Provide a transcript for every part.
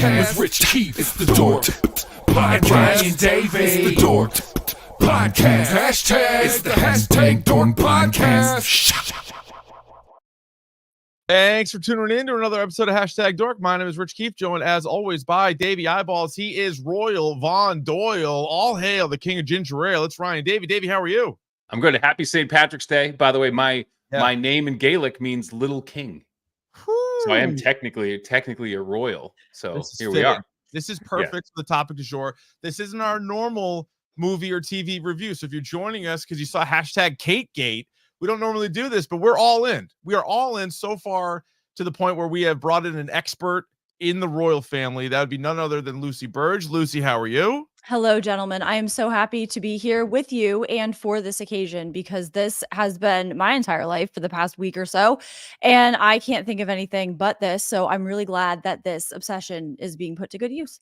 Podcast. Rich Keefe, it's the Dork Podcast. And Davey, it's the Dork Podcast. Hashtag, it's the hashtag Dork Podcast. Thanks for tuning in to another episode of Hashtag Dork. My name is Rich Keefe, joined as always by Davey Eyeballs. He is Royal Von Doyle. All hail the king of ginger ale. It's Ryan Davey. Davey, how are you? I'm good. Happy St. Patrick's Day. By the way, my name in Gaelic means little king. So I am technically a royal. So here we are. This is perfect for the topic du jour. This isn't our normal movie or TV review. So if you're joining us because you saw hashtag KateGate, we don't normally do this, but we're all in. We are all in so far to the point where we have brought in an expert in the royal family. That would be none other than Lucy Burdge. Lucy, how are you? Hello, gentlemen. I am so happy to be here with you and for this occasion because this has been my entire life for the past week or so, and I can't think of anything but this. So I'm really glad that this obsession is being put to good use.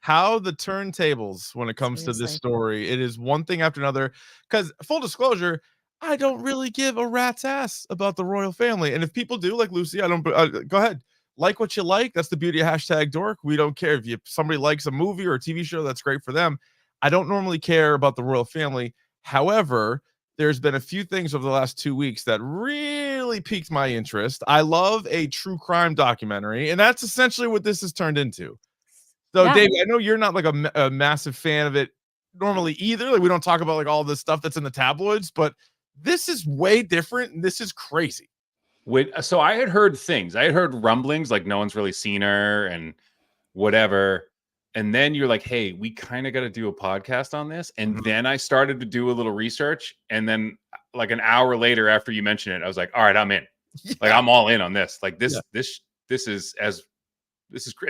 How the turntables when it comes to this story. It is one thing after another. Because full disclosure, I don't really give a rat's ass about the royal family. And if people do, like Lucy, I don't go ahead. Like what you like. That's the beauty of hashtag dork. We don't care if somebody likes a movie or a TV show, that's great for them. I don't normally care about the royal family. However, there's been a few things over the last 2 weeks that really piqued my interest. I love a true crime documentary, and that's essentially what this has turned into. So, Dave, I know you're not like a massive fan of it normally either. Like, we don't talk about like all this stuff that's in the tabloids, but this is way different, and this is crazy. So I had heard things. I had heard rumblings, like no one's really seen her and whatever. And then you're like, hey, we kind of got to do a podcast on this. And then I started to do a little research. And then like an hour later after you mentioned it, I was like, all right, I'm in. Like, I'm all in on this. Like this is as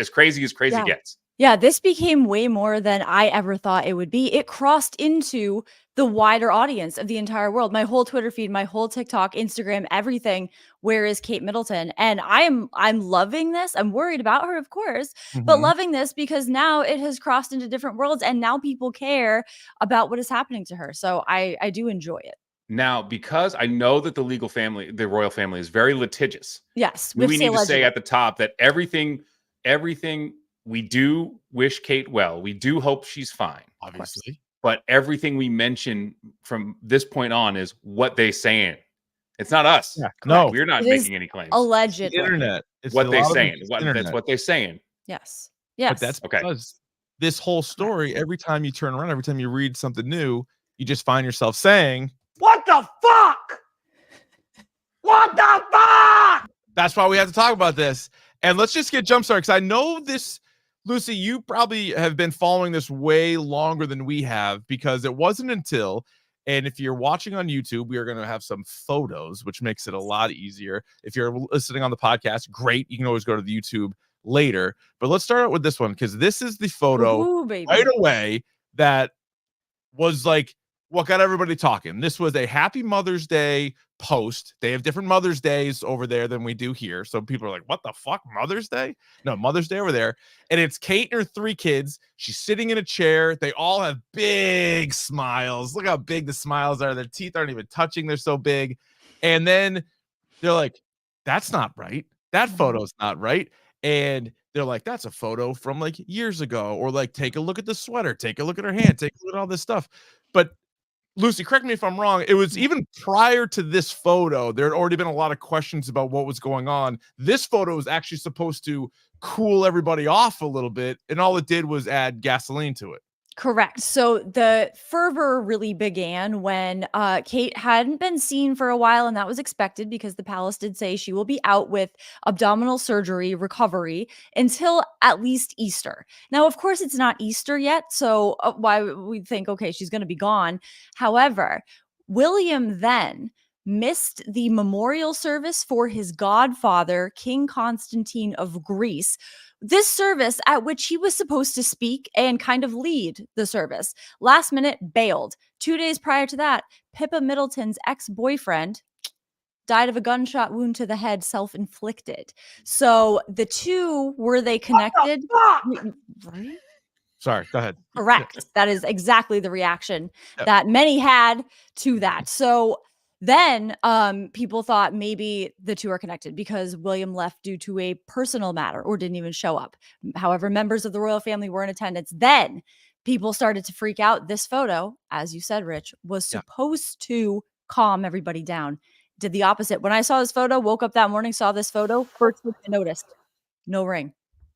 crazy as crazy gets. Yeah, this became way more than I ever thought it would be. It crossed into the wider audience of the entire world. My whole Twitter feed, my whole TikTok, Instagram, everything. Where is Kate Middleton? And I'm loving this. I'm worried about her, of course, but loving this because now it has crossed into different worlds and now people care about what is happening to her. So I do enjoy it. Now, because I know that the royal family is very litigious. Yes. We need to say at the top that everything we do wish Kate well. We do hope she's fine, obviously. But everything we mention from this point on is what they saying. It's not us. Yeah, no, we're not making any claims. Allegedly, internet. It's what they're saying. That's what they're saying. Yes. But that's because this whole story. Every time you turn around, every time you read something new, you just find yourself saying, "What the fuck? What the fuck?" That's why we have to talk about this. And let's just get jump started because I know this. Lucy, you probably have been following this way longer than we have because it wasn't until, and if you're watching on YouTube, we are going to have some photos, which makes it a lot easier. If you're listening on the podcast, great. You can always go to the YouTube later. But let's start out with this one because this is the photo right away that was like what got everybody talking. This was a Happy Mother's Day post. They have different Mother's Days over there than we do here. So people are like, what the fuck? Mother's Day? No, Mother's Day over there. And it's Kate and her 3 kids. She's sitting in a chair. They all have big smiles. Look how big the smiles are. Their teeth aren't even touching. They're so big. And then they're like, that's not right. That photo's not right. And they're like, that's a photo from like years ago. Or like, take a look at the sweater. Take a look at her hand. Take a look at all this stuff. But Lucy, correct me if I'm wrong. It was even prior to this photo, there had already been a lot of questions about what was going on. This photo was actually supposed to cool everybody off a little bit, and all it did was add gasoline to it. Correct. So the fervor really began when Kate hadn't been seen for a while, and that was expected because the palace did say she will be out with abdominal surgery recovery until at least Easter. Now, of course, it's not Easter yet, so why we think, okay, she's going to be gone. However, William then missed the memorial service for his godfather, King Constantine of Greece. This service at which he was supposed to speak and kind of lead the service. Last minute, bailed. 2 days prior to that, Pippa Middleton's ex-boyfriend died of a gunshot wound to the head, self-inflicted. So the two, were they connected? Right? Sorry, go ahead. Correct. That is exactly the reaction that many had to that. So Then people thought maybe the two are connected because William left due to a personal matter or didn't even show up. However, members of the royal family were in attendance. Then people started to freak out. This photo, as you said, Rich, was supposed to calm everybody down. Did the opposite. When I saw this photo, woke up that morning, saw this photo, first thing I noticed, no ring.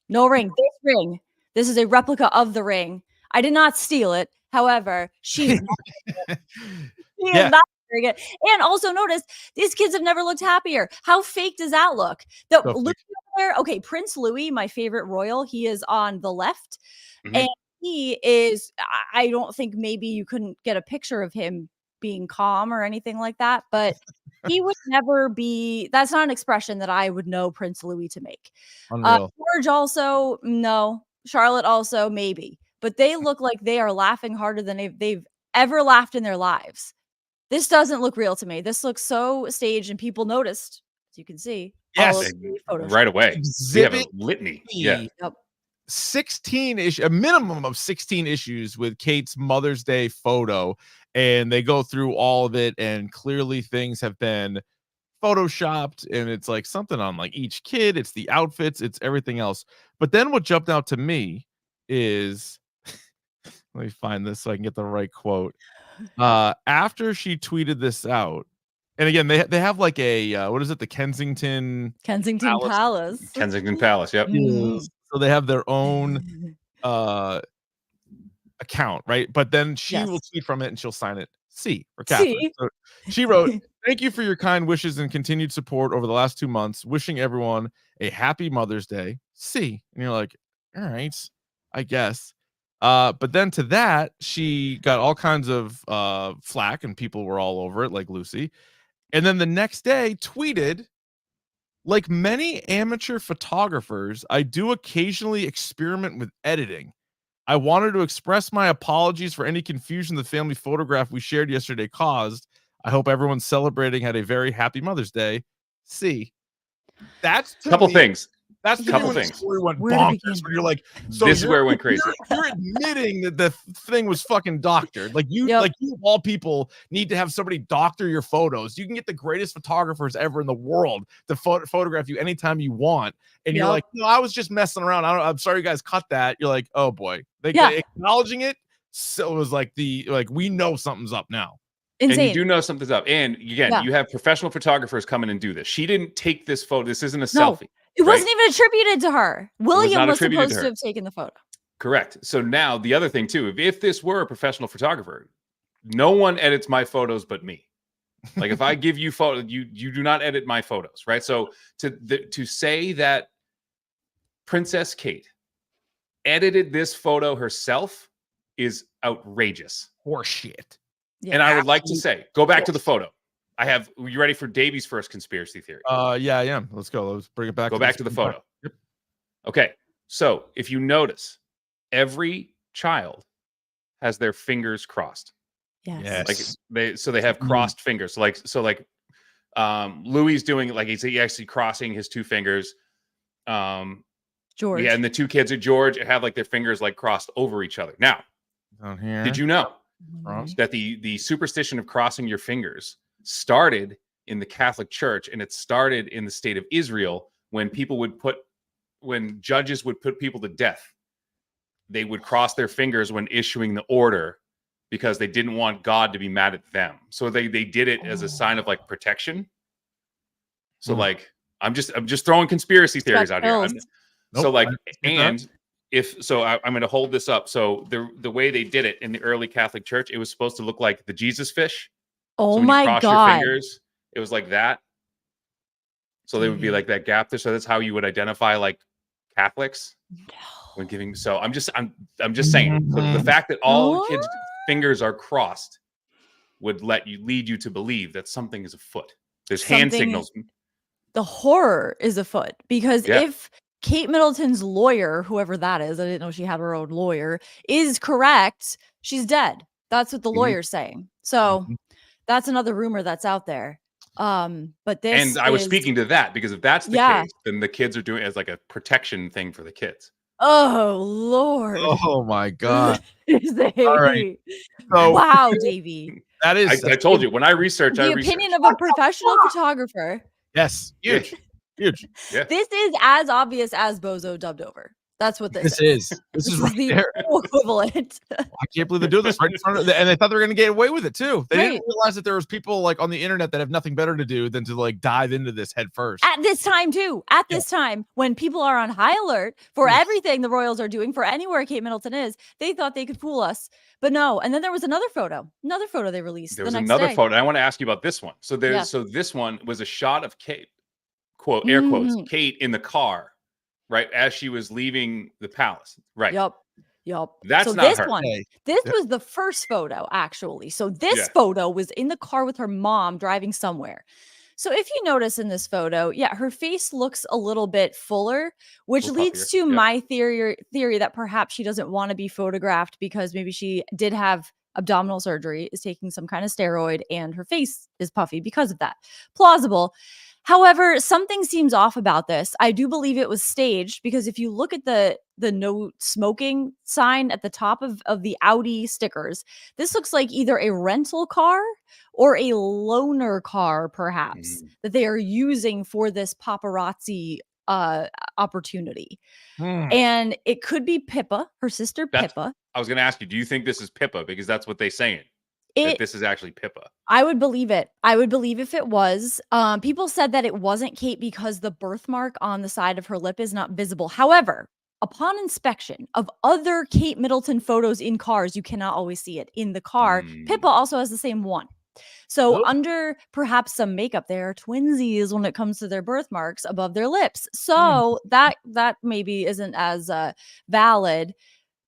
No ring. This ring. This is a replica of the ring. I did not steal it. However, she is not wearing it. And also notice these kids have never looked happier. How fake does that look? Look over there. Okay, Prince Louis, my favorite royal, he is on the left. And he is, I don't think maybe you couldn't get a picture of him being calm or anything like that, but he would never be, that's not an expression that I would know Prince Louis to make. George also, no. Charlotte also, maybe. But they look like they are laughing harder than they've ever laughed in their lives. This doesn't look real to me. This looks so staged, and people noticed, as you can see. Yes, right away. We have a litany. Yeah. Yep. 16 a minimum of 16 issues with Kate's Mother's Day photo, and they go through all of it, and clearly things have been photoshopped, and it's like something on like each kid, it's the outfits, it's everything else. But then what jumped out to me is let me find this so I can get the right quote. After she tweeted this out, and again, they have like a what is it, the Kensington Palace. Kensington Palace, yep. So they have their own account, right? But then she will tweet from it and she'll sign it C for Catherine. So she wrote, "Thank you for your kind wishes and continued support over the last 2 months. Wishing everyone a happy Mother's Day. C." And you're like, all right, I guess. But then to that, she got all kinds of flack and people were all over it, like Lucy. And then the next day tweeted, "Like many amateur photographers, I do occasionally experiment with editing. I wanted to express my apologies for any confusion the family photograph we shared yesterday caused. I hope everyone celebrating had a very happy Mother's Day. C." That's a couple things. That's the couple things. Story went bonkers. Where you're like, so this is where it went crazy. You're admitting that the thing was fucking doctored. Like you, like you of all people need to have somebody doctor your photos. You can get the greatest photographers ever in the world to photograph you anytime you want, and you're like, no, I was just messing around. I'm sorry, you guys cut that. You're like, oh boy, they acknowledging it. So it was like we know something's up now. Insane. And you do know something's up. And again, you have professional photographers coming and do this. She didn't take this photo. This isn't a selfie. It wasn't even attributed to her. William was supposed to have taken the photo. Correct. So now the other thing too, if this were a professional photographer, no one edits my photos but me. Like if I give you photo, you do not edit my photos, right? So to say that Princess Kate edited this photo herself is outrageous. Horseshit. Yeah. And I would like to say, go back to the photo. Are you ready for Davey's first conspiracy theory? Yeah, I am. Let's go. Let's bring it back. Go back to the photo. Yep. Okay. So if you notice, every child has their fingers crossed. Yes. Like they have crossed fingers. So like Louis doing like he's actually crossing his two fingers. George. Yeah, and the two kids at George have like their fingers like crossed over each other. Now, down here. Did you know that the superstition of crossing your fingers started in the Catholic Church, and it started in the state of Israel when judges would put people to death, they would cross their fingers when issuing the order because they didn't want God to be mad at them. So they did it as a sign of like protection. So like I'm just throwing conspiracy theories out here. I'm going to hold this up. So the way they did it in the early Catholic Church, it was supposed to look like the Jesus fish. Oh so my God. Your fingers, it was like that. So they would be like that gap there. So that's how you would identify like Catholics when giving. So I'm just saying. So the fact that all the kids' fingers are crossed would lead you to believe that something is afoot. There's hand signals. The horror is afoot because if Kate Middleton's lawyer, whoever that is, I didn't know she had her own lawyer, is correct, she's dead. That's what the lawyer's saying. So that's another rumor that's out there. But this and I was speaking to that because if that's the case, then the kids are doing it as like a protection thing for the kids. Oh Lord. Oh my God. All right. So, wow, Davey. That is. I told you when I research, The opinion of a professional photographer. Yes, huge. Yeah. This is as obvious as Bozo dubbed over. That's what this is. This This is is right the there. equivalent. I can't believe they're doing this right in front of them, and they thought they were going to get away with it too. They Right. didn't realize that there was people like on the internet that have nothing better to do than to like dive into this head first. At this time, too. At this time, when people are on high alert for everything the Royals are doing, for anywhere Kate Middleton is, they thought they could fool us. But no. And then there was another photo they released. There was the next another day. photo. I want to ask you about this one. So this one was a shot of Kate, quote, air quotes, Kate in the car, right, as she was leaving the palace. Right. Yup. That's so not this her. one, this was the first photo, actually. So this photo was in the car with her mom driving somewhere. So if you notice in this photo, her face looks a little bit fuller, which leads to my theory that perhaps she doesn't want to be photographed because maybe she did have abdominal surgery, is taking some kind of steroid, and her face is puffy because of that. Plausible. However, something seems off about this. I do believe it was staged because if you look at the no smoking sign at the top of the Audi stickers, this looks like either a rental car or a loaner car, perhaps, that they are using for this paparazzi opportunity. And it could be Pippa, her sister Pippa. I was going to ask you, do you think this is Pippa? Because that's what they're saying. That this is actually Pippa. I would believe it. I would believe if it was. People said that it wasn't Kate because the birthmark on the side of her lip is not visible. However, upon inspection of other Kate Middleton photos in cars, you cannot always see it in the car. Pippa also has the same one. So under perhaps some makeup, they are twinsies when it comes to their birthmarks above their lips. So that maybe isn't as valid,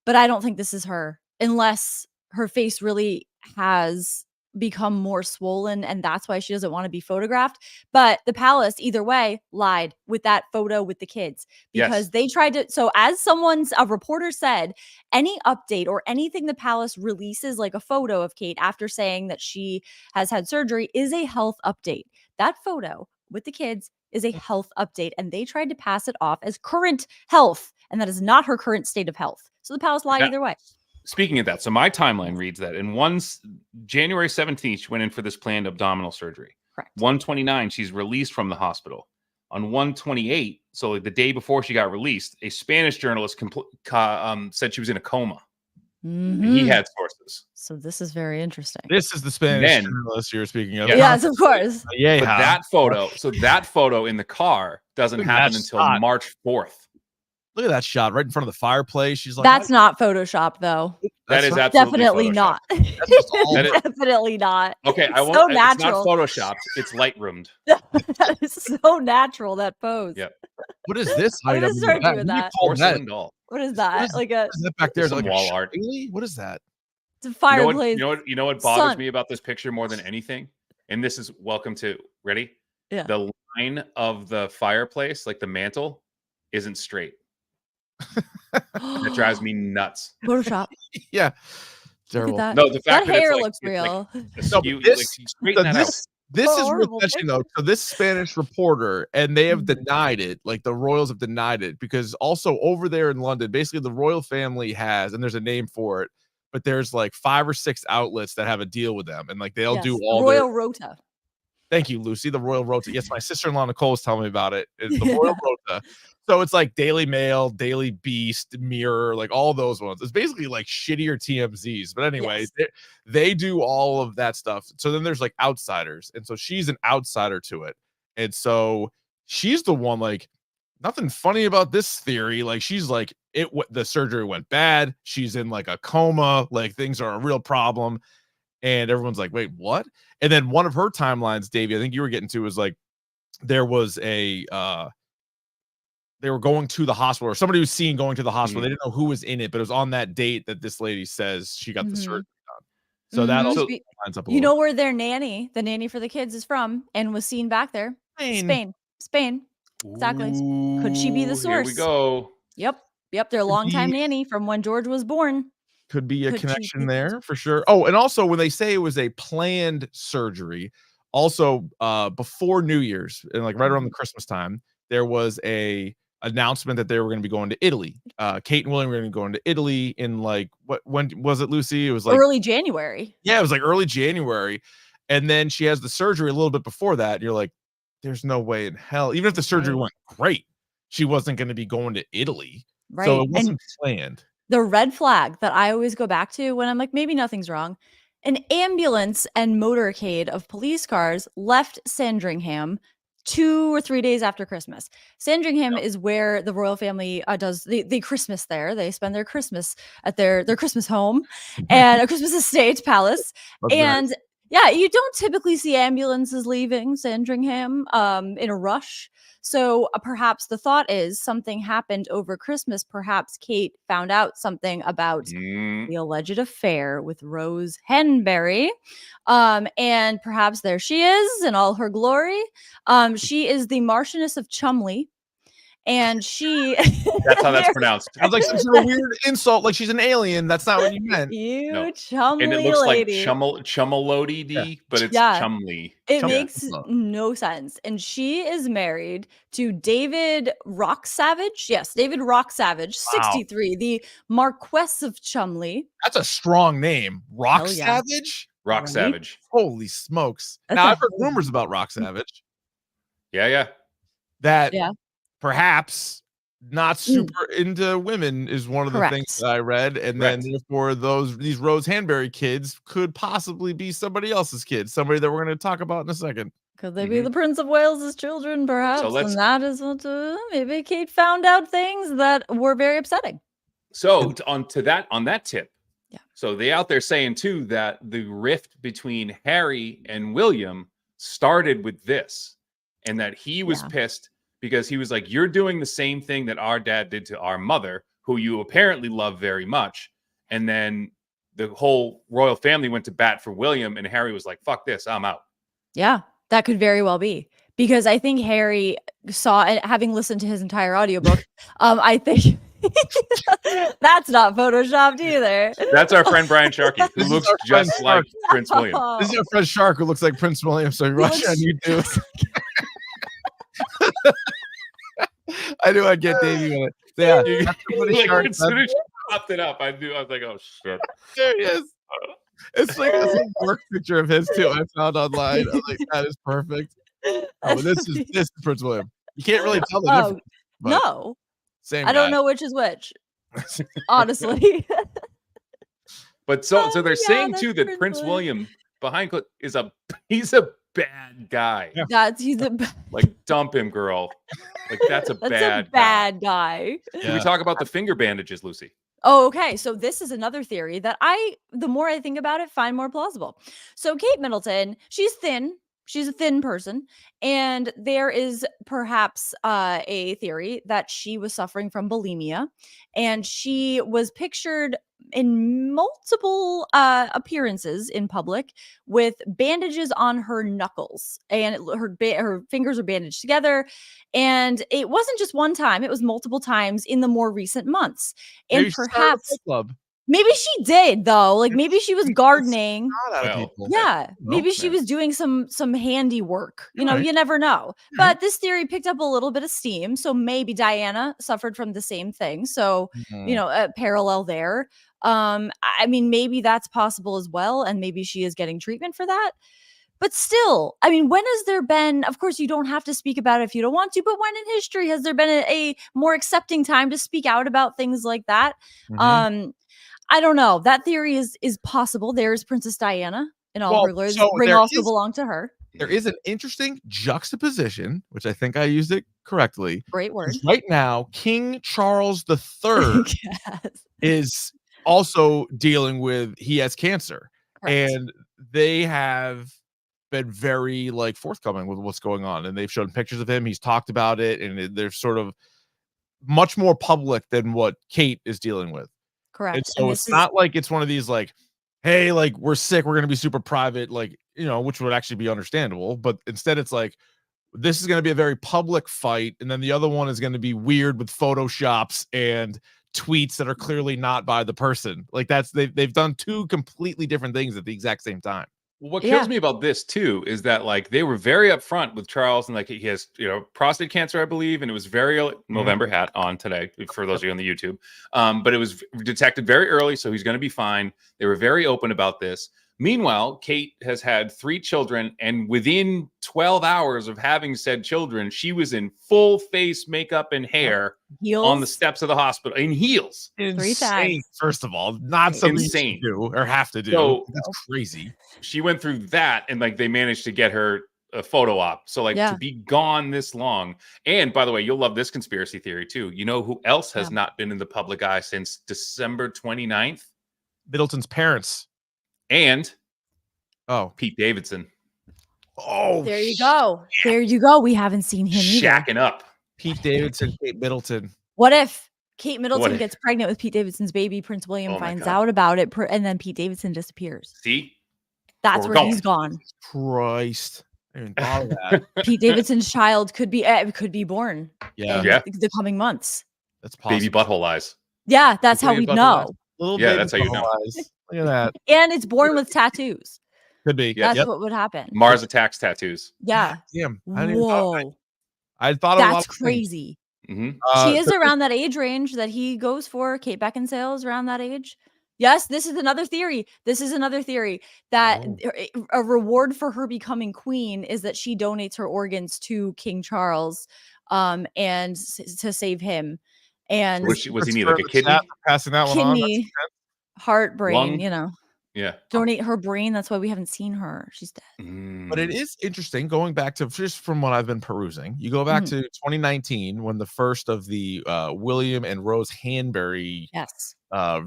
but I don't think this is her unless her face really has become more swollen and that's why she doesn't want to be photographed. But the palace either way lied with that photo with the kids because they tried to. So as a reporter said, any update or anything the palace releases, like a photo of Kate after saying that she has had surgery, is a health update. That photo with the kids is a health update, and they tried to pass it off as current health, and that is not her current state of health. So the palace lied either way. Speaking of that, so my timeline reads that in January 17th, she went in for this planned abdominal surgery. Correct. 129, she's released from the hospital. On 128, so like the day before she got released, a Spanish journalist said she was in a coma. He had sources. So this is very interesting. This is the Spanish journalist you're speaking of. Yes, of course. Yeah. But that photo in the car doesn't happen until March 4th. Look at that shot right in front of the fireplace. She's like, that's not Photoshopped, though. That is absolutely definitely not. Definitely not. Okay, I won't. So natural. It's not photoshopped. It's lightroomed. That is so natural. That pose. Yeah. What is this? I'm gonna start doing that. Porcelain doll. What is that? What is that back there? Like wall art. What is that? It's a fireplace. You know what bothers me about this picture more than anything? And this is ready? Yeah. The line of the fireplace, like the mantle, isn't straight. That drives me nuts. Photoshop. Yeah. Terrible. Look at that. No, the fact that hair looks real. This is worth mentioning though. So this Spanish reporter, and they have denied it. Like the royals have denied it because also over there in London, basically the royal family has, and there's a name for it, but there's like 5 or 6 outlets that have a deal with them, and like they'll do all Royal Rota. Thank you, Lucy. The Royal Rota. Yes, my sister-in-law Nicole was telling me about it. It's the Royal Rota. So it's like Daily Mail, Daily Beast, Mirror, like all those ones. It's basically like shittier TMZs. But anyway, they do all of that stuff. So then there's like outsiders. And so she's an outsider to it. And so she's the one like, nothing funny about this theory. Like she's like, the surgery went bad. She's in like a coma. Like things are a real problem. And everyone's like, wait, what? And then one of her timelines, Davey, I think you were getting to, was like, there was they were going to the hospital, or somebody was seen going to the hospital. They didn't know who was in it, but it was on that date that this lady says she got the surgery done. So that also lines up a little. You know where their nanny, the nanny for the kids, is from and was seen back there? Spain. Exactly. Ooh, could she be the source? Here we go. Yep. Their longtime nanny from when George was born. Could be a connection there for sure. Oh, and also when they say it was a planned surgery, also before New Year's and like right around the Christmas time, there was a announcement that they were going to be going to Italy. Kate and William were going to be going to Italy in like when was it, Lucy? It was like early January. Yeah, it was like early January. And then she has the surgery a little bit before that. And you're like, there's no way in hell, even if the surgery went great, she wasn't going to be going to Italy. Right. So it wasn't planned. The red flag that I always go back to when I'm like, maybe nothing's wrong. An ambulance and motorcade of police cars left Sandringham 2 or 3 days after Christmas. Sandringham is where the royal family does the Christmas there. They spend their Christmas at their Christmas home and a Christmas estate palace. And nice. Yeah, you don't typically see ambulances leaving Sandringham in a rush. So perhaps the thought is something happened over Christmas. Perhaps Kate found out something about the alleged affair with Rose Henbury. And perhaps there she is in all her glory. She is the Marchioness of Chumley. And she That's how that's pronounced. I was like some sort of weird insult, like she's an alien. That's not what you meant. Chumley, and it looks lady. like Chumalody, but it's Chumley. It makes no sense. And she is married to David Rocksavage. Yes, David Rocksavage, 63, the Marquess of Chumley. That's a strong name. Rocksavage? Rocksavage. Holy smokes. Now I've heard rumors about Rocksavage. Yeah. That perhaps not super into women is one of the things that I read. And then therefore these Rose Hanbury kids could possibly be somebody else's kids, somebody that we're going to talk about in a second. Could they be the Prince of Wales's children, perhaps? And that is what maybe Kate found out things that were very upsetting. So on that tip. So they out there saying too that the rift between Harry and William started with this, and that he was pissed because he was like, you're doing the same thing that our dad did to our mother, who you apparently love very much. And then the whole royal family went to bat for William, and Harry was like, fuck this, I'm out. Yeah, that could very well be. Because I think Harry saw, having listened to his entire audiobook, I think that's not photoshopped either. That's our friend Brian Sharkey, who looks just like Prince William. This is our friend Shark, who looks like Prince William. So you watch on YouTube. I knew I'd get Davey on it. Yeah, as soon as you popped it up, I was like, oh shit. There he is. It's like a work picture of his too. I found online. I was like, that is perfect. Oh, this is Prince William. You can't really tell the difference. No. Same I don't know which is which. Honestly. But so they're saying too that Prince William is he's a bad guy. He's a like dump him, girl. Like that's a bad guy. Can we talk about the finger bandages, Lucy? Oh, okay. So this is another theory that the more I think about it, find more plausible. So Kate Middleton, she's thin. She's a thin person. And there is perhaps a theory that she was suffering from bulimia. And she was pictured in multiple appearances in public with bandages on her knuckles. And her fingers are bandaged together. And it wasn't just one time. It was multiple times in the more recent months. And perhaps... Maybe she did though. Like maybe she was gardening. Maybe she was doing some handiwork. You know, you never know. But this theory picked up a little bit of steam. So maybe Diana suffered from the same thing. So, you know, a parallel there. I mean, maybe that's possible as well. And maybe she is getting treatment for that. But still, I mean, when has there been, of course, you don't have to speak about it if you don't want to, but when in history has there been a more accepting time to speak out about things like that? I don't know. That theory is possible. There's Princess Diana in all her glory. The ring also belonged to her. There is an interesting juxtaposition, which I think I used it correctly. Great word. Right now, King Charles III is also dealing with, he has cancer. Correct. And they have been very forthcoming with what's going on. And they've shown pictures of him. He's talked about it. And they're sort of much more public than what Kate is dealing with. Correct. And so it's not like it's one of these hey, we're sick, we're going to be super private, which would actually be understandable. But instead it's this is going to be a very public fight. And then the other one is going to be weird with Photoshops and tweets that are clearly not by the person. They've done two completely different things at the exact same time. What kills me about this too is that like they were very upfront with Charles, and like he has prostate cancer, I believe, and it was very early. November hat on today for those of you on the YouTube, but it was detected very early, so he's going to be fine. They were very open about this. Meanwhile, Kate has had 3 children, and within 12 hours of having said children, she was in full face makeup and hair on the steps of the hospital in heels. 3 times. First of all, not something Insane. you do or have to do. So, that's crazy. She went through that, and like they managed to get her a photo op. So like to be gone this long. And by the way, you'll love this conspiracy theory too. You know who else has not been in the public eye since December 29th? Middleton's parents. And Pete Davidson. Oh, there you go. There you go. We haven't seen him shacking up. Pete Davidson, Kate Middleton. What if Kate Middleton gets pregnant with Pete Davidson's baby? Prince William finds out about it, and then Pete Davidson disappears. See, that's where he's gone. Christ, I didn't even thought of that. Pete Davidson's child could be born. In the coming months. That's possible. Baby butthole eyes. Yeah, that's how we know. That's how you know. Look at that. And it's born with tattoos. Could be. That's what would happen. Mars Attacks tattoos. Yeah. Damn. Whoa. I thought that's crazy. Mm-hmm. She is around that age range that he goes for. Kate Beckinsale is around that age. Yes, this is another theory. That a reward for her becoming queen is that she donates her organs to King Charles, and to save him. And was he need like a kidney? Passing that one on. Heart, brain, lung? Yeah. Donate her brain. That's why we haven't seen her. She's dead. But it is interesting going back to just from what I've been perusing. You go back to 2019 when the first of the William and Rose Hanbury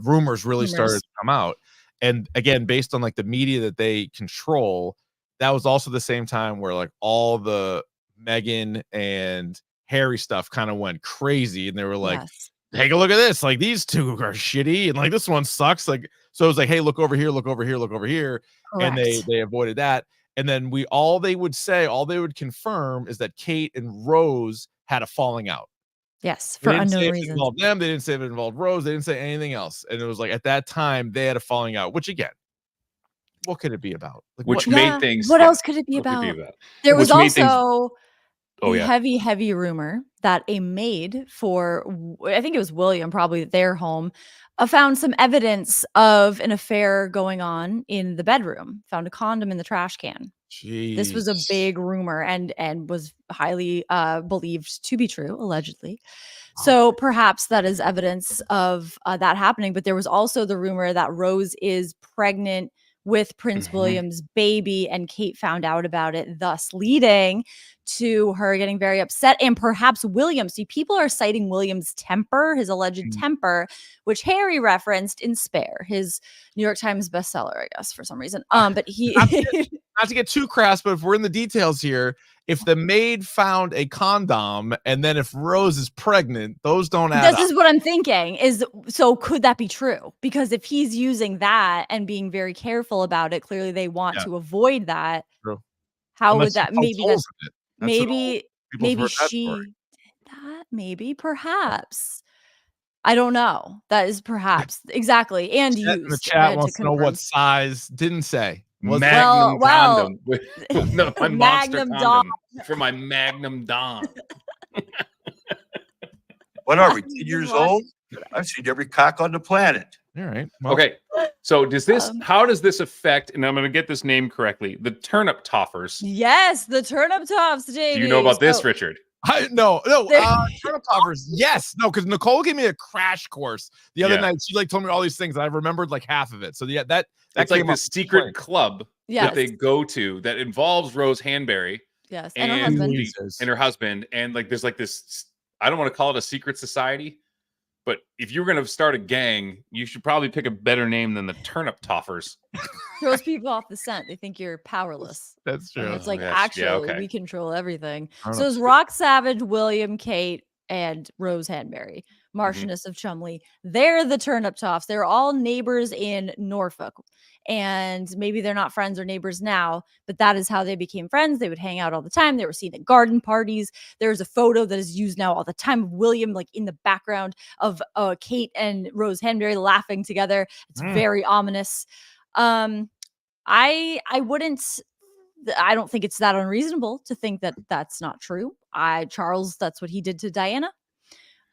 rumors really started to come out. And again, based on like the media that they control, that was also the same time where like all the Meghan and Harry stuff kind of went crazy, and they were like, take a look at this. Like these two are shitty, and like this one sucks. Like so, it was like, hey, look over here, look over here, look over here, and they avoided that. And then all they would confirm is that Kate and Rose had a falling out. Yes, for unknown reasons. Involved them. They didn't say it involved Rose. They didn't say anything else. And it was like at that time they had a falling out. Which again, what could it be about? Like, which made things. What else could it be about? There was also heavy rumor that a maid for, I think it was William, probably their home, found some evidence of an affair going on in the bedroom. Found a condom in the trash can. Jeez. This was a big rumor and was highly believed to be true, allegedly. So perhaps that is evidence of that happening. But there was also the rumor that Rose is pregnant with Prince William's baby, and Kate found out about it, thus leading to her getting very upset. And perhaps William, see, people are citing William's temper, his alleged temper, which Harry referenced in Spare, his New York Times bestseller, I guess, for some reason. But he not to get too crass, but if we're in the details here, if the maid found a condom and then if Rose is pregnant, those don't add up. This is what I'm thinking is, so could that be true? Because if he's using that and being very careful about it, clearly they want to avoid that. True. How would that, maybe she did that, maybe, perhaps. I don't know. That is perhaps exactly. And the chat wants to know what size. Didn't say. Magnum condom. No, my Magnum monster Dom. condom for my Magnum Dom. What are we, 10 years old? I've seen every cock on the planet. All right. Well, okay. So how does this affect, and I'm going to get this name correctly, the turnip toffers? Yes, the turnip toffs, Jamie. Do you know about this, Richard? No. Turnip toppers. Yes. No, because Nicole gave me a crash course the other night. She like told me all these things, and I remembered like half of it. So yeah, that's like this secret club that they go to that involves Rose Hanbury. Yes, and her husband. And like there's like this, I don't want to call it a secret society, but if you're going to start a gang, you should probably pick a better name than the turnip toffers. Throws people off the scent. They think you're powerless. That's true. And it's like, we control everything. So it's Rock Savage, William, Kate, and Rose Hanbury, Marchioness of Chumley. They're the turnip toffs. They're all neighbors in Norfolk. And maybe they're not friends or neighbors now, but that is how they became friends. They would hang out all the time. They were seen at garden parties. There's a photo that is used now all the time of William, like in the background of Kate and Rose Hanbury laughing together. It's very ominous. I wouldn't. I don't think it's that unreasonable to think that that's not true. Charles, that's what he did to Diana.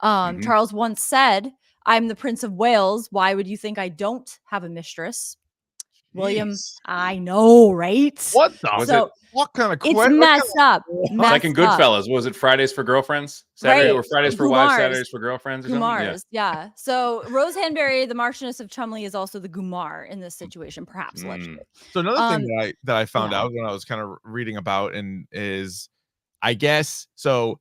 Charles once said, "I'm the Prince of Wales. Why would you think I don't have a mistress?" William, Jeez. I know, right? What the? Was So What kind of it's question? messed up. It's like in Messed up. Goodfellas. Was it Fridays for girlfriends? Saturday Right. or Fridays for wives, Gumars. Saturdays for girlfriends or something? Yeah. Gumars, yeah. So Rose Hanbury, the Marchioness of Cholmondeley, is also the Gumar in this situation, perhaps allegedly. So another thing that I found yeah. out when I was kind of reading about and is, I guess, so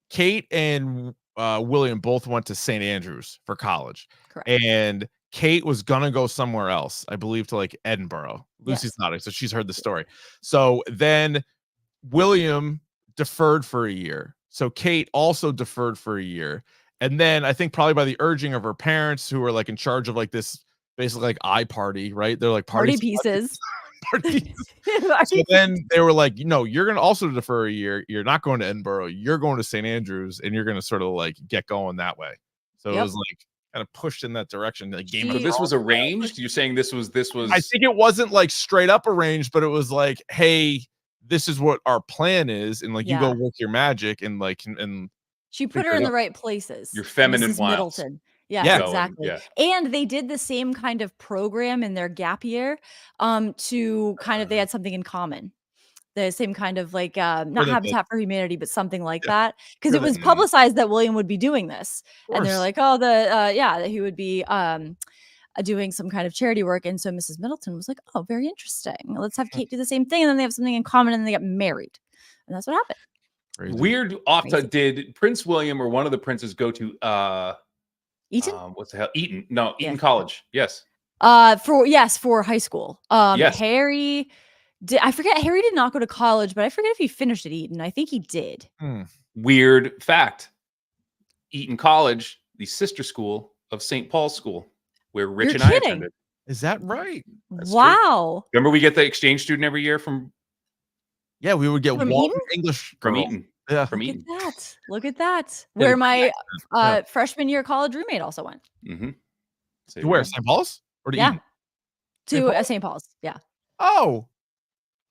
Kate and William both went to St. Andrews for college. Correct. And Kate was gonna go somewhere else, I believe, to like Edinburgh. Lucy's Yes. nodding, so she's heard the story. So then William deferred for a year. So Kate also deferred for a year. And then I think probably by the urging of her parents, who were like in charge of like this basically like party, right? They're like Party pieces. party pieces. So then they were like, no, you're gonna also defer a year. You're not going to Edinburgh, you're going to St. Andrews, and you're gonna sort of like get going that way. So it was like kind of pushed in that direction. Like Game So of this was Thrones. arranged? You're saying this was I think it wasn't like straight up arranged, but it was like, hey, this is what our plan is, and like you go work your magic, and like and she put her in the right places. Your feminine Mrs. wiles. Middleton. Yes, Yeah. exactly. Yeah. And they did the same kind of program in their gap year to kind of, they had something in common. The same kind of like not Habitat for Humanity, but something like that. Because it was publicized that William would be doing this. And they're like, oh, that he would be doing some kind of charity work. And so Mrs. Middleton was like, oh, very interesting. Let's have Kate do the same thing. And then they have something in common and they get married. And that's what happened. Crazy. Weird did Prince William or one of the princes go to Eton? What's the hell? Eton. No, Eton College. Yes. For high school. Yes. Harry I forget, Harry did not go to college, but I forget if he finished at Eton. I think he did. Weird fact. Eton College, the sister school of St. Paul's School, where Rich You're and I kidding. attended. Is that right? That's Wow. true. Remember we get the exchange student every year from Yeah, we would get From one Eton? English from girl. Eton. Yeah. From Look Eton. at that. Look at that. Where my freshman year college roommate also went. So To where? St. Paul's? Or to Yeah. Eton? To St. Paul's. Yeah. Oh,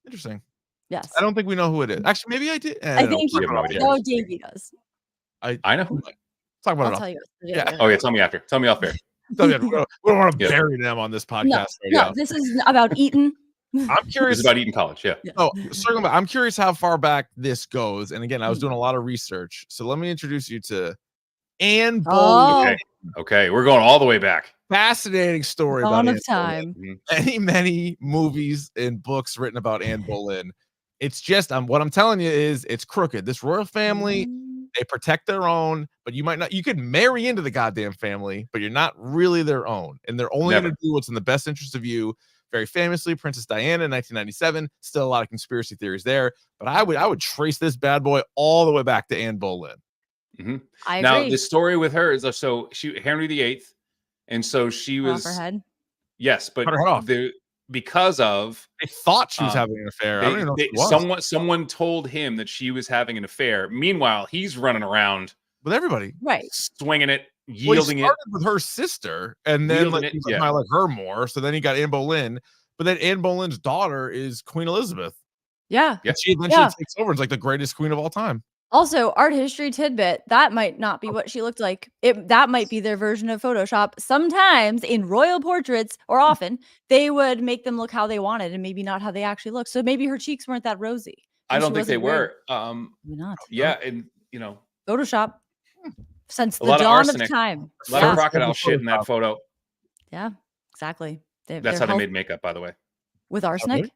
interesting. Yes. I don't think we know who it is. Actually, maybe I did. I think you have no idea. no, Davey does. I know. Talk about I'll it. tell you. Yeah. Oh yeah, tell me after. Tell me off air. We don't want to Yeah. bury them on this podcast. No, right no, now. this is about Eton. I'm This curious. is about Eton College. Yeah. Oh, circling back, I'm curious how far back this goes. And again, I was doing a lot of research. So let me introduce you to Anne Boleyn. Okay. We're going all the way back. Fascinating story Dawn about of time. many movies and books written about Anne Boleyn. It's just what I'm telling you is it's crooked. This royal family, they protect their own, but you could marry into the goddamn family, but you're not really their own. And they're only going to do what's in the best interest of you. Very famously, Princess Diana in 1997. Still a lot of conspiracy theories there, but I would trace this bad boy all the way back to Anne Boleyn. I Now agree. the story with her is she Henry VIII, and so she was Off her head. yes, but Cut her off. because of They thought she was having an affair. I don't even know if she was. someone told him that she was having an affair. Meanwhile, he's running around With everybody. Right. swinging it, Well, yielding he it. started with her sister, and then Wielding like, it, he was like, yeah. I like her more. So then he got Anne Boleyn, but then Anne Boleyn's daughter is Queen Elizabeth. Yeah. Yeah. And she eventually takes over. It's like the greatest queen of all time. Also, art history tidbit, that might not be what she looked like. That might be their version of Photoshop. Sometimes in royal portraits, or often, they would make them look how they wanted and maybe not how they actually look. So maybe her cheeks weren't that rosy. I and don't she think they wasn't were. Maybe not. Yeah, and Photoshop. Since A the lot of dawn arsenic. of time. a lot Yeah. of crocodile shit in that photo. Yeah, exactly. That's how they made makeup, by the way. with arsenic. really?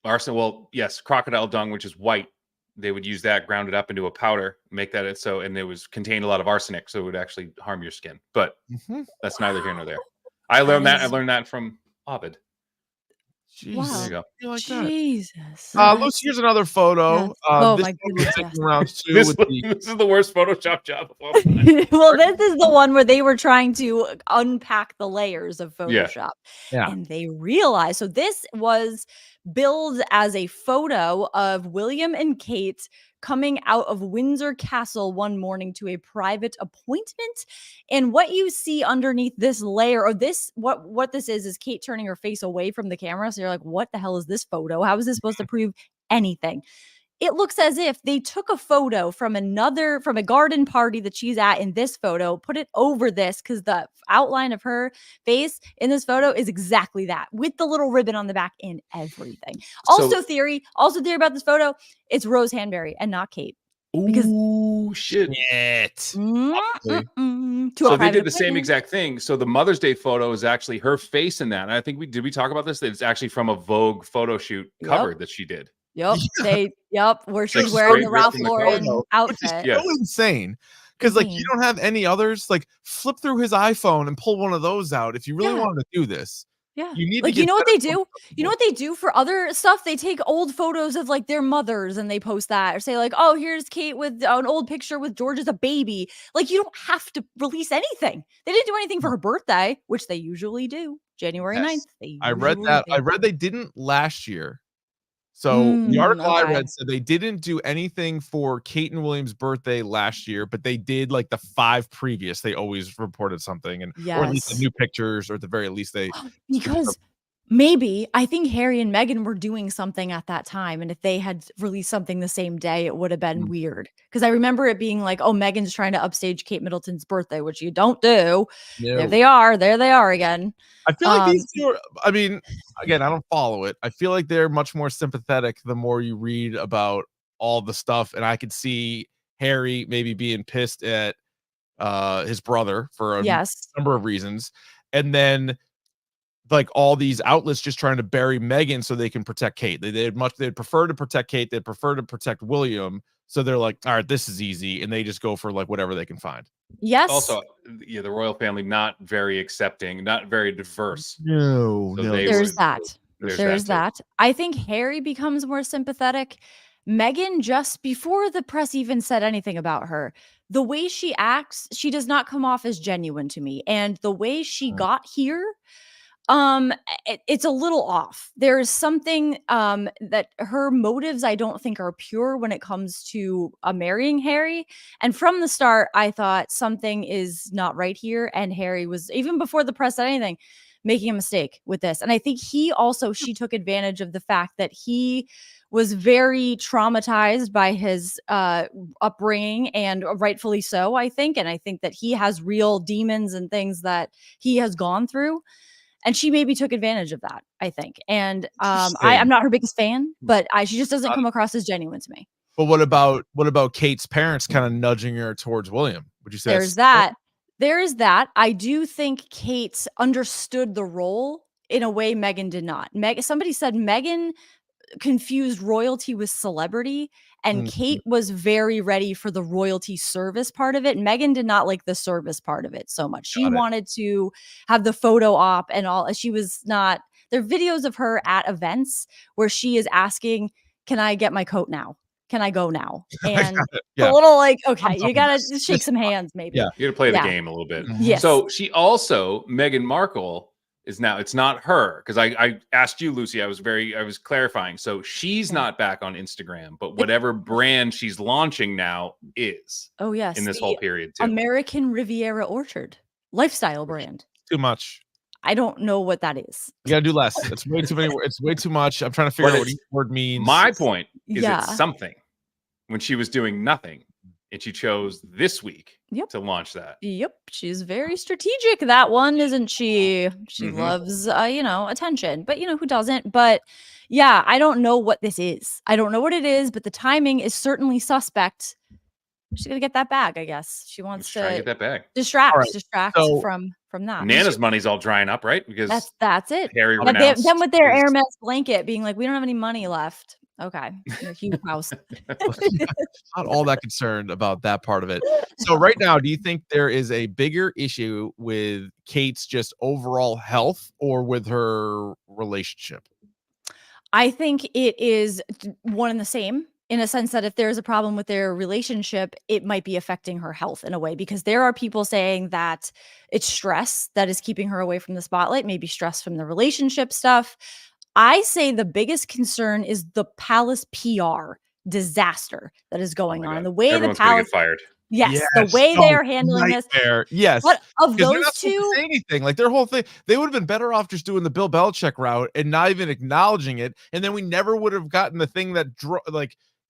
Arsenic. Well, yes, crocodile dung, which is white. They would use that, ground it up into a powder, make that and it was contained a lot of arsenic, so it would actually harm your skin. But that's neither here nor there. I learned that. I learned that from Ovid. Jeez. Wow. There you go. You like that? Jesus. Lucy, here's another photo. Yes. Oh This my one goodness, was yes. taken around too This, with the- this is the worst Photoshop job of all time. Well, this is the one where they were trying to unpack the layers of Photoshop. Yeah. And they realized, so this was billed as a photo of William and Kate coming out of Windsor Castle one morning to a private appointment. And what you see underneath this layer, or this, what this is Kate turning her face away from the camera. So you're like, what the hell is this photo? How is this supposed to prove anything? It looks as if they took a photo from a garden party that she's at in this photo, put it over this, because the outline of her face in this photo is exactly that, with the little ribbon on the back and everything. Also theory about this photo, it's Rose Hanbury and not Kate. Because shit. So they did the same exact thing. So the Mother's Day photo is actually her face in that. And I think did we talk about this? That it's actually from a Vogue photo shoot cover that she did. Yep. Where she's wearing the Ralph Lauren outfit. It's so insane. Because like you don't have any others. Like flip through his iPhone and pull one of those out if you really wanted to do this. Yeah. You need like, to you know what they do? You know what they do for other stuff? They take old photos of like their mothers and they post that, or say like, oh, here's Kate with an old picture with George as a baby. Like, you don't have to release anything. They didn't do anything for her birthday, which they usually do. January 9th. I read that. I read they didn't last year. So the article I read said they didn't do anything for Kate and William's birthday last year, but they did like the 5 previous. They always reported something, and or at least the new pictures, or at the very least they because maybe I think Harry and Meghan were doing something at that time, and if they had released something the same day, it would have been weird. Because I remember it being like, oh, Meghan's trying to upstage Kate Middleton's birthday, which you don't do. No. There they are again. I feel like these two are, I mean, again, I don't follow it. I feel like they're much more sympathetic the more you read about all the stuff. And I could see Harry maybe being pissed at his brother for a number of reasons. And then like all these outlets just trying to bury Meghan so they can protect Kate. They'd prefer to protect Kate. They'd prefer to protect William. So they're like, all right, this is easy. And they just go for like whatever they can find. Yes. Also, the royal family, not very accepting, not very diverse. No. There's that. I think Harry becomes more sympathetic. Meghan, just before the press even said anything about her, the way she acts, she does not come off as genuine to me. And the way she got here, it's a little off. There's something that her motives I don't think are pure when it comes to marrying Harry. And from the start, I thought something is not right here. And Harry was, even before the press said anything, making a mistake with this. And I think she took advantage of the fact that he was very traumatized by his upbringing, and rightfully so, I think. And I think that he has real demons and things that he has gone through. And she maybe took advantage of that, I think. And I'm not her biggest fan, but she just doesn't come across as genuine to me. But what about Kate's parents kind of nudging her towards William? Would you say There is that. I do think Kate understood the role in a way Meghan did not. Somebody said Meghan confused royalty with celebrity, and Kate was very ready for the royalty service part of it. Meghan did not like the service part of it so much. She wanted to have the photo op and all. She was not. There are videos of her at events where she is asking, "Can I get my coat now? Can I go now?" And a little like, okay, you gotta shake some hands, maybe. Yeah, you gotta play the game a little bit. Yes. So she also, Meghan Markle, is now, it's not her, because I asked you, Lucy, I was clarifying. So she's not back on Instagram, but whatever brand she's launching now is. Oh yes, in this whole period too. American Riviera Orchard lifestyle brand. Too much. I don't know what that is. You gotta do less. It's way too many. It's way too much. I'm trying to figure out what each word means. My point is it's something when she was doing nothing, and she chose this week to launch that. Yep. She's very strategic. That one, isn't she? She loves, attention, but who doesn't? But yeah, I don't know what this is. I don't know what it is, but the timing is certainly suspect. She's gonna get that bag, I guess. She wants to get that bag. Distract from that. Nana's money's all drying up, right? Because that's it. Harry renounced them with their Hermes blanket, being like, we don't have any money left. Okay, huge house. Not all that concerned about that part of it. So right now, do you think there is a bigger issue with Kate's just overall health or with her relationship? I think it is one and the same, in a sense that if there's a problem with their relationship, it might be affecting her health in a way, because there are people saying that it's stress that is keeping her away from the spotlight, maybe stress from the relationship stuff. I say the biggest concern is the palace PR disaster that is going on. God. And the way Everyone's the gonna palace, get fired. yes, the way they Oh, are handling this. nightmare. Yes. But of Because they're those not supposed to two, say anything. Like their whole thing, they would have been better off just doing the Bill Belichick route and not even acknowledging it. And then we never would have gotten the thing that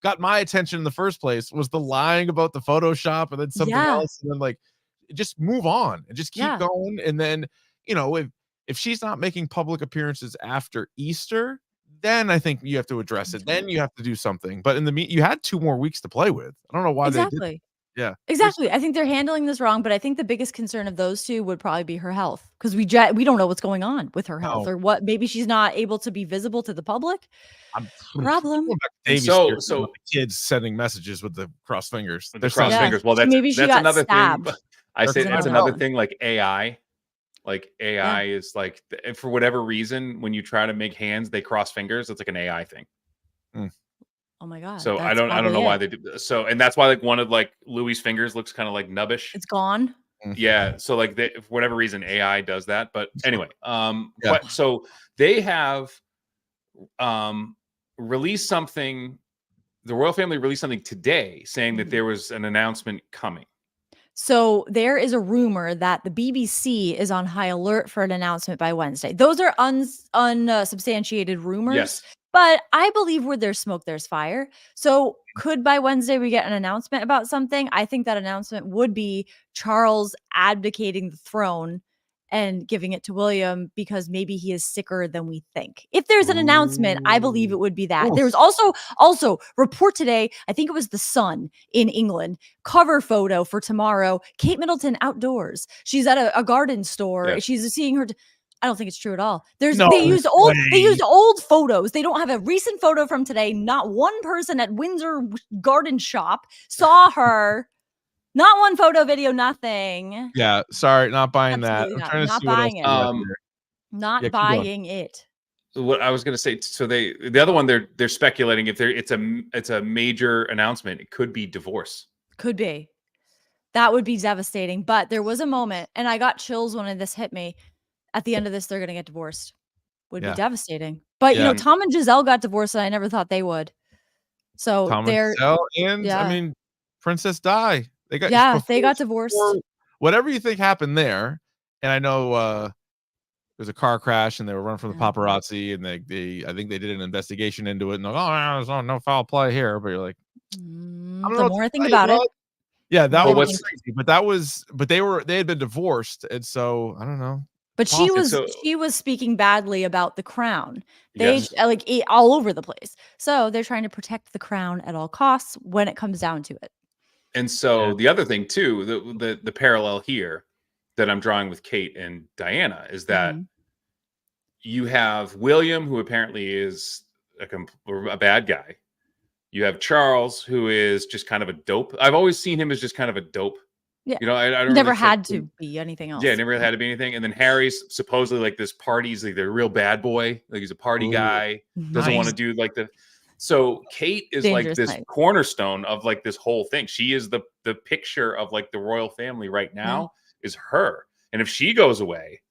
got my attention in the first place was the lying about the Photoshop and then something Yeah. else. And then like just move on and just keep Yeah. going. And then, if she's not making public appearances after Easter, then I think you have to address it. Then you have to do something. But in the you had 2 more weeks to play with. I don't know why they did. exactly. Yeah. Exactly. I think they're handling this wrong, but I think the biggest concern of those two would probably be her health because we don't know what's going on with her health No. or what. Maybe she's not able to be visible to the public. I'm Problem. going back to Davey's So- theory so- about the kids sending messages with the cross fingers. With They're the cross Yeah. fingers. Well, that's Maybe she that's got another stabbed. thing. I say That's it's another another one. thing like AI. Like AI is like for whatever reason, when you try to make hands, they cross fingers. It's like an AI thing. Oh my god. So I that's don't know probably why it. they do this. So and that's why like one of like Louis' fingers looks kind of like nubbish. It's gone. Yeah. So like for whatever reason, AI does that. But anyway, Yeah. but so they have released something. The royal family released something today saying that there was an announcement coming. So there is a rumor that the BBC is on high alert for an announcement by Wednesday. Those are unsubstantiated rumors. Yes. But I believe where there's smoke, there's fire. So could by Wednesday we get an announcement about something? I think that announcement would be Charles abdicating the throne and giving it to William because maybe he is sicker than we think. If there's an announcement, I believe it would be that. Oof. There was also report today, I think it was the Sun in England, cover photo for tomorrow, Kate Middleton outdoors. She's at a garden store. Yes. She's seeing her I don't think it's true at all. They No used way. old photos. They don't have a recent photo from today. Not one person at Windsor Garden Shop saw her. Not one photo, video, nothing. Yeah. Sorry, not buying Absolutely that. not. I'm trying to Not see what else buying we it. got here. Not Yeah, keep going. buying it. What I was going to say, so the other one they're speculating if it's a major announcement, it could be divorce. Could be. That would be devastating. But there was a moment, and I got chills when this hit me. At the end of this, they're going to get divorced. Would Yeah. be devastating. But Yeah. Tom and Giselle got divorced, and I never thought they would. So Tom and they're Giselle and yeah. I mean Princess Di. They got they got divorced. Whatever you think happened there, and I know there's a car crash and they were running from the paparazzi, and they I think they did an investigation into it, and there's no foul play here, but you're like, I don't know The what more to I think say, about it, bud. Yeah, that Well, was what's- crazy, but they had been divorced, and so I don't know. but she Awesome. was speaking badly about the crown. They Yes. all over the place. So they're trying to protect the crown at all costs when it comes down to it. And so Yeah. the other thing too, the parallel here that I'm drawing with Kate and Diana is that you have William, who apparently is a bad guy. You have Charles, who is just kind of a dope. I've always seen him as just kind of a dope. Yeah. I don't Never really had think- to be anything else. Yeah, never really had to be anything. And then Harry's supposedly like this party's like the real bad boy. Like he's a party Ooh, guy. Doesn't want to do like the. So Kate is like Dangerous this type. cornerstone of like this whole thing. She is the picture of like the royal family right now is her. And if she goes away,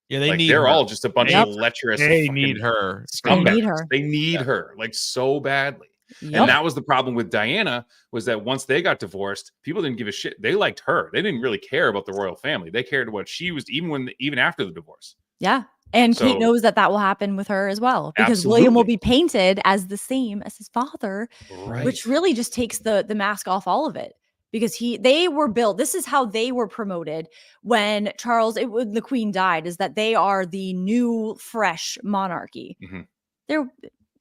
Yeah, they like need they're her. all just a bunch Yep. of lecherous. They fucking need her. They need scumbags. her. They need her like so badly. Yep. And that was the problem with Diana, was that once they got divorced, people didn't give a shit. They liked her. They didn't really care about the royal family. They cared what she was, even after the divorce. Yeah. And So- Kate knows that will happen with her as well, because William will Absolutely. be painted as the same as his father, Right. which really just takes the mask off all of it, because they were built. This is how they were promoted when the Queen died, is that they are the new fresh monarchy. Mhm.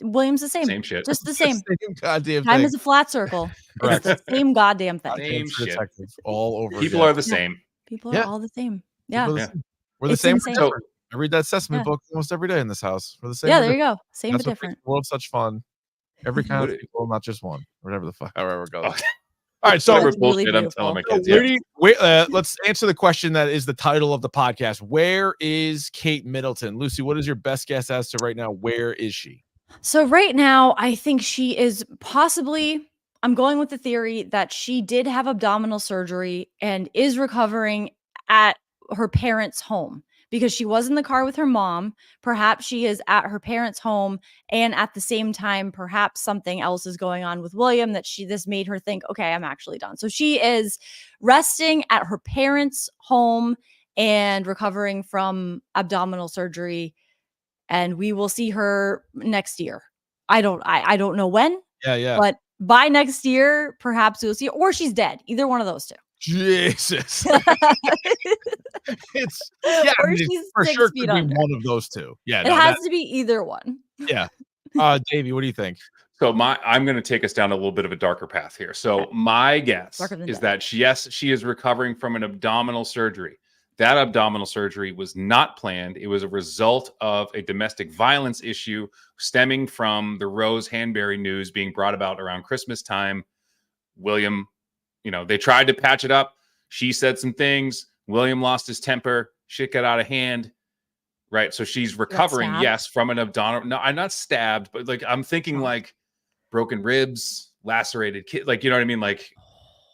William's the same. Same shit. Just the same. Goddamn Time thing. is a flat circle. It's the same goddamn thing. Same True shit. detective all over. People again. are the same. People Yeah. are all the same. Yeah. We're the Yeah. same. We're the It's same. insane. For different. I read that Sesame Yeah. book almost every day in this house. We're the same. Yeah, for there you different. go. Same That's but what makes different. the world such fun. Every kind What of it- people, not just one. Whatever the fuck, however it goes. Oh. All right, so Whatever It's really bullshit I'm telling my beautiful. kids. where Yeah. do let's answer the question that is the title of the podcast. Where is Kate Middleton? Lucy, what is your best guess as to right now? Where is she? So right now, I think she is possibly, I'm going with the theory that she did have abdominal surgery and is recovering at her parents' home, because she was in the car with her mom. Perhaps she is at her parents' home, and at the same time, perhaps something else is going on with William that this made her think, okay, I'm actually done. So she is resting at her parents' home and recovering from abdominal surgery, and we will see her next year. I don't know when. Yeah. But by next year, perhaps we'll see, or she's dead. Either one of those two. Jesus. It's Or I mean, she's for 6 sure feet could be under. one of those two. Yeah, It has to be either one. Yeah. Davey, what do you think? So I'm going to take us down a little bit of a darker path here. So my guess is that she is recovering from an abdominal surgery. That abdominal surgery was not planned. It was a result of a domestic violence issue stemming from the Rose Hanbury news being brought about around Christmas time. William, they tried to patch it up. She said some things. William lost his temper. Shit got out of hand. Right. So she's recovering, yes, from an abdominal. No, I'm not stabbed, but like I'm thinking like broken ribs, lacerated kid. Like, you know what I mean? Like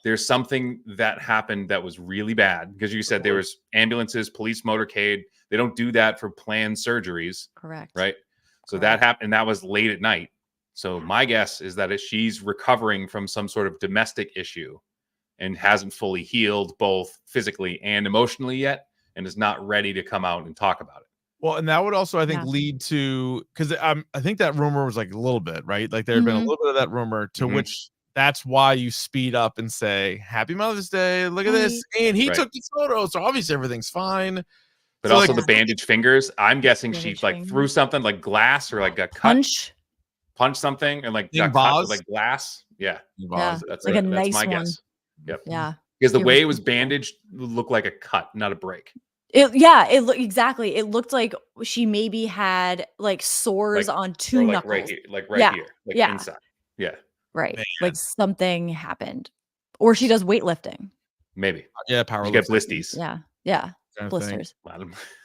there's something that happened that was really bad because you said there was ambulances, police motorcade. They don't do that for planned surgeries. Correct. Right. So that happened. And that was late at night. So my guess is that she's recovering from some sort of domestic issue and hasn't fully healed both physically and emotionally yet and is not ready to come out and talk about it. Well, and that would also, I think, lead to, because I think that rumor was like a little bit, right? Like there had been a little bit of that rumor to which that's why you speed up and say, Happy Mother's Day. Look at this. And he took the photo. So obviously everything's fine. But so also the bandaged fingers. I'm guessing she like threw something like glass or like got cut. Punch something and like got cut with like glass. Yeah. That's like a nice my one. Guess. Yep. Yeah. Because the way it was bandaged looked like a cut, not a break. Exactly. It looked like she maybe had like sores on two knuckles. Right here, like inside. Yeah. Right. Man. Like something happened. Or she does weightlifting. Maybe. Yeah, powerlifting. She got blisties. Yeah. Blisters.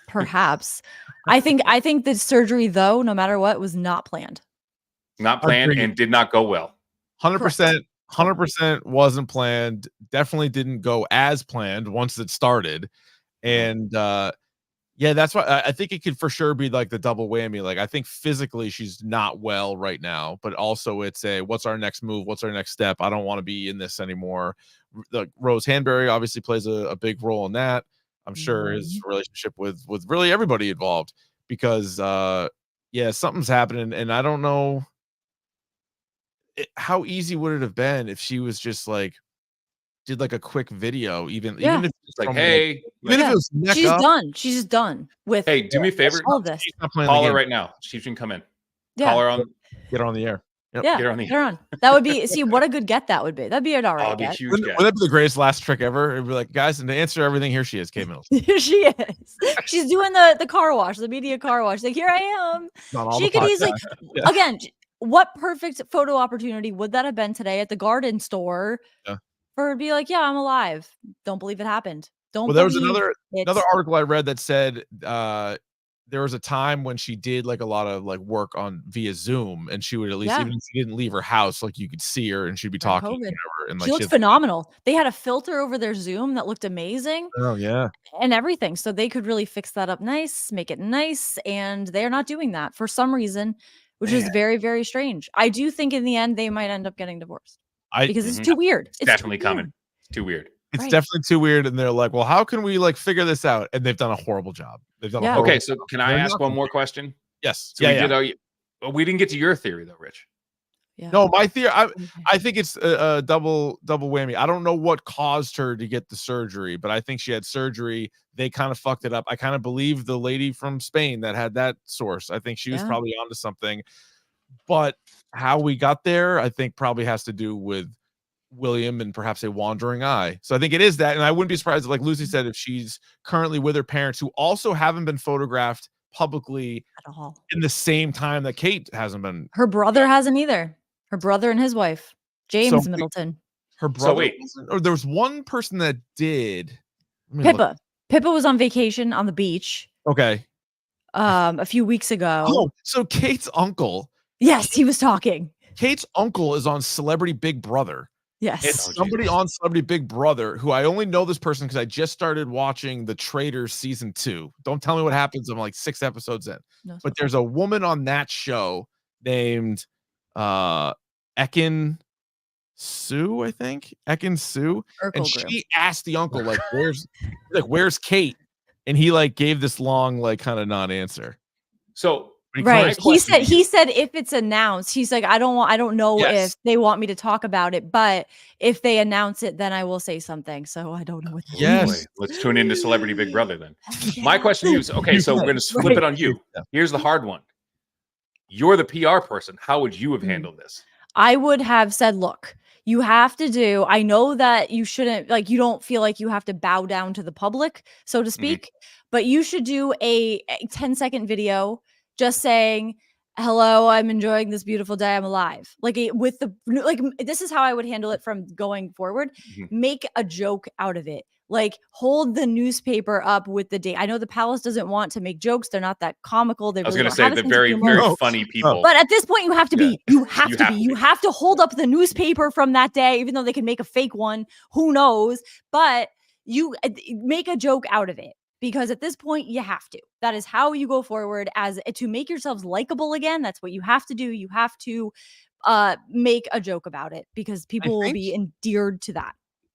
Perhaps. I think the surgery, though, no matter what, was not planned. Not planned and did not go well. 100%. 100% wasn't planned. Definitely didn't go as planned once it started. And that's why I think it could for sure be like the double whammy. Like I think physically she's not well right now, but also it's what's our next move? What's our next step? I don't want to be in this anymore. The Rose Hanbury obviously plays a big role in that. I'm sure his relationship with really everybody involved because something's happening and I don't know how easy would it have been if she was just like did like a quick video, even if it's like, hey, even if it was she's done. She's just done with. Hey, do me a favor. All this. Call her right now. She can come in. Yeah. Call her on. Get her on the air. Yep. Yeah, get her on. That would be. See what a good get that would be. That'd be an alright get. Wouldn't that be the greatest last trick ever? It'd be like, guys, and to answer everything, here she is, Kate Middleton. Here she is. She's doing the car wash, the media car wash. Like, here I am. She could easily again. What perfect photo opportunity would that have been today at the garden store? Yeah. For be like, yeah, I'm alive. Don't believe it happened. There was another article I read that said there was a time when she did like a lot of like work on via Zoom, and she would at least even if she didn't leave her house, like you could see her and she'd be talking. Whatever, and like she looked phenomenal. They had a filter over their Zoom that looked amazing. Oh yeah, and everything. So they could really fix that up nice, make it nice, and they're not doing that for some reason, which is very, very strange. I do think in the end they might end up getting divorced. Because it's too weird. It's definitely coming. It's too weird. It's definitely too weird. And they're like, well, how can we like figure this out? And they've done a horrible job. They've done Okay, so can I ask one more question? Yes. So we didn't get to your theory though, Rich. Yeah. No, my theory, I think it's a double whammy. I don't know what caused her to get the surgery, but I think she had surgery. They kind of fucked it up. I kind of believe the lady from Spain that had that source. I think she was probably onto something. But how we got there, I think probably has to do with William and perhaps a wandering eye. So I think it is that. And I wouldn't be surprised, like Lucy said, if she's currently with her parents who also haven't been photographed publicly at all in the same time that Kate hasn't been. Her brother hasn't either. Her brother and his wife, James Middleton. Her brother. Or there was one person that did. Pippa. Pippa was on vacation on the beach. Okay. A few weeks ago. Oh, so Kate's uncle. Yes, he was talking. Kate's uncle is on Celebrity Big Brother. Yes. It's Oh, somebody Jesus. on Celebrity Big Brother who I only know this person because I just started watching The Traitors season 2. Don't tell me what happens. I'm like 6 episodes in. No, But there's a woman on that show named Ekin Sue, I think. Ekin Sue. And Urkel group. she asked the uncle, like, where's Kate? And he like gave this long, like, kind of non-answer. So But Right. claims- He said if it's announced, he's like, I don't know Yes. if they want me to talk about it, but if they announce it, then I will say something. So I don't know what that Yes. means. boy, let's tune into Celebrity Big Brother then. Yeah. My question to you is, okay, so we're going to flip it on you. Here's the hard one. You're the PR person. How would you have handled this? I would have said, look, you have to do, I know that you shouldn't, like, you don't feel like you have to bow down to the public, so to speak, but you should do a 10-second video just saying, hello, I'm enjoying this beautiful day. I'm alive. Like this is how I would handle it from going forward. Make a joke out of it. Like hold the newspaper up with the date. I know the palace doesn't want to make jokes. They're not that comical. They I was really going to don't say have a the sense of very, humor. very funny people. But at this point, you have to be. You have You to have be. to You be. have to hold up the newspaper from that day, even though they can make a fake one. Who knows? But you make a joke out of it. Because at this point, you have to. That is how you go forward as to make yourselves likable again. That's what you have to do. You have to make a joke about it because people will be endeared to that.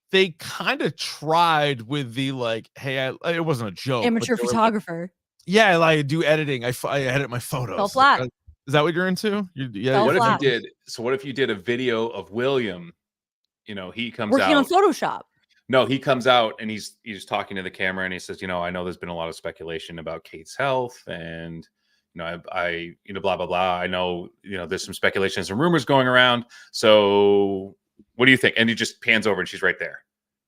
They kind of tried with the like, hey, it wasn't a joke. Amateur photographer. Yeah, like I do editing. I edit my photos. Fell flat. Is that what you're into? Fell What if flat. you did? So what if you did a video of William? You know, he comes Working on out. Photoshop. No, he comes out and he's talking to the camera and he says, you know, I know there's been a lot of speculation about Kate's health and, you know, I blah, blah, blah. I know, you know, there's some speculation, some rumors going around. So what do you think? And he just pans over and she's right there.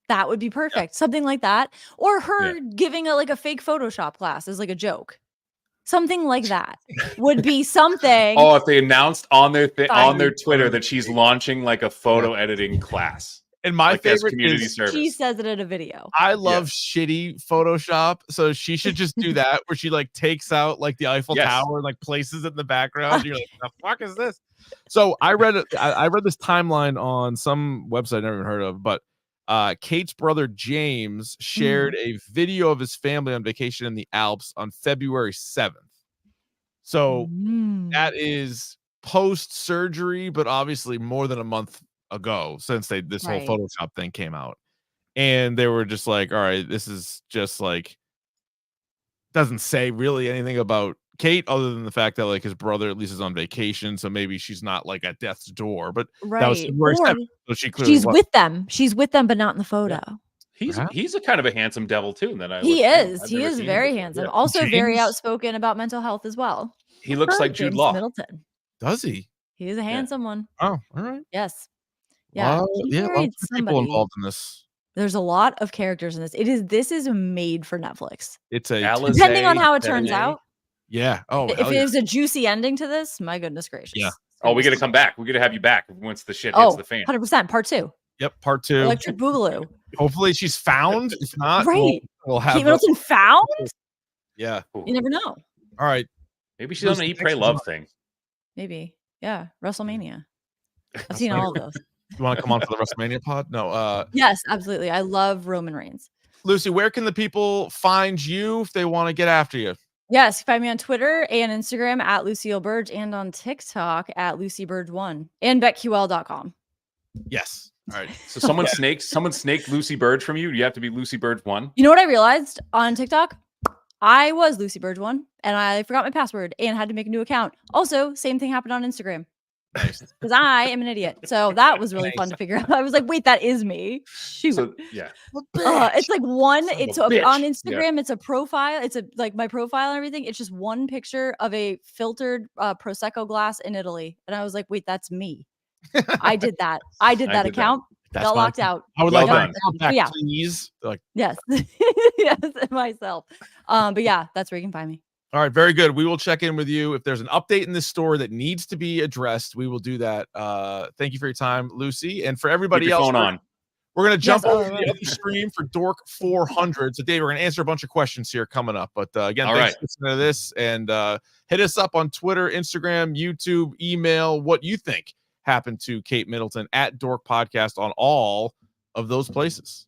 That would be perfect. Yeah. Something like that. Or her giving a fake Photoshop class as like a joke. Something like that would be something. Oh, if they announced on their Twitter that she's launching like a photo editing class. And my like as favorite community is service. She says it in a video. I love shitty Photoshop, so she should just do that where she like takes out like the Eiffel Tower and like places it in the background. You're like, the fuck is this? So I read this timeline on some website I never even heard of, but Kate's brother James shared a video of his family on vacation in the Alps on February 7th. So that is post surgery, but obviously more than a month ago since this whole Photoshop thing came out. And they were just like, all right, this is just like doesn't say really anything about Kate other than the fact that like his brother at least is on vacation, so maybe she's not like at death's door. But that was February 7th, so she's with them. She's with them, but not in the photo. Yeah. He's a kind of a handsome devil too. He is very handsome. Also very outspoken about mental health as well. He looks like Jude Law. Middleton. Does he? He is a handsome one. Oh, all right. Yes. Yeah. Lots of people involved in this. There's a lot of characters in this. This is made for Netflix. It's a depending on how it turns out. Yeah. Oh, if there's a juicy ending to this, my goodness gracious. Yeah. Oh, we got to come back. We got to have you back once the shit hits the fan. 100%. Part 2. Yep. Part 2. Electric Boogaloo. Hopefully she's found. If not, we'll have Kate Middleton found. Yeah. You never know. All right. Maybe she's on the Eat, Pray, Love thing. Maybe. Yeah. WrestleMania. I've seen all of those. You want to come on for the WrestleMania pod? No. Yes, absolutely. I love Roman Reigns. Lucy, where can the people find you if they want to get after you? Yes, find me on Twitter and Instagram at Lucille Burdge and on TikTok at LucyBurdge1 and BetQL.com. Yes. All right. So someone snaked Lucy Burdge from you. You have to be Lucy Burdge 1. You know what I realized on TikTok? I was Lucy Burdge 1 and I forgot my password and had to make a new account. Also, same thing happened on Instagram. Nice. Because I am an idiot. So that was really fun to figure out. I was like, wait, that is me. Shoot. So, yeah. It's like one, it's on Instagram, Yeah. it's a profile. It's like my profile and everything. It's just one picture of a filtered Prosecco glass in Italy. And I was like, wait, that's me. I did that. I did that account. Got locked out. I would Well like done. that back, Yeah. please. Like, Yes. Yes, myself. But yeah, that's where you can find me. all right, very good. We will check in with you if there's an update in this store that needs to be addressed. We will do that. Thank you for your time, Lucy, and for everybody Keep your else. phone on. We're gonna jump Yes, over to the other stream for Dork 400. So, Dave, we're gonna answer a bunch of questions here coming up. But again, All thanks right. for listening to this, and hit us up on Twitter, Instagram, YouTube, email. What you think? happened to Kate Middleton at Dork Podcast on all of those places.